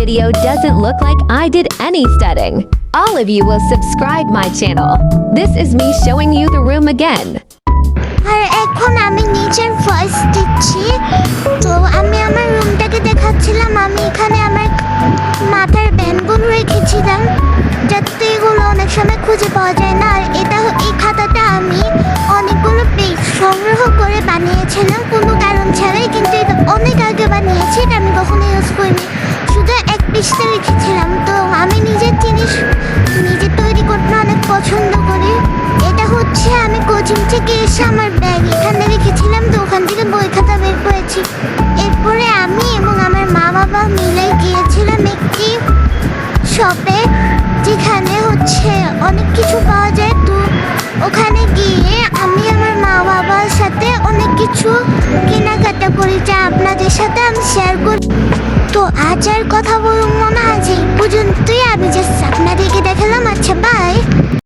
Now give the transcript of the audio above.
video doesn't look like I did any studying, all of you will subscribe my channel. This is me showing you the room again. আর এখন আমি নিজের voice দিচ্ছি। তো আমি আমার রুমটাকে দেখাচ্ছিলাম। আমি এখানে আমার মাথার ব্যান্ডগুলো রেখেছিলাম, যাতে এগুলো অনেক সময় খুঁজে পাওয়া যায় না। আর এই খাতাটা আমি অনেকগুলো পেজ সংগ্রহ করে বানিয়েছিলাম কোনো কারণ ছাড়াই, কিন্তু এটা অনেক আগে বানিয়েছি, এটা আমি কখনো ইউজ করিনি, শুধু এক পৃষ্ঠা লিখেছিলাম। তো আমি নিজের জিনিস নিজে তৈরি করতে অনেক পছন্দ করি। এটা হচ্ছে আমি কোচিং থেকে এসে আমার ব্যাগ এখানে রেখেছিলাম, তো ওখান থেকে বই খাতা বের করেছি। এরপরে আমি এবং আমার মা বাবা মিলে গিয়েছিলাম একটি শপে, যেখানে হচ্ছে অনেক কিছু পাওয়া যায়। তো ওখানে গিয়ে আমি আমার মা বাবার সাথে অনেক কিছু কেনাকাটা করি, যা আপনাদের সাথে আমি শেয়ার করি। তো আজ আর কথা বলবো না, আজ এই পর্যন্ত।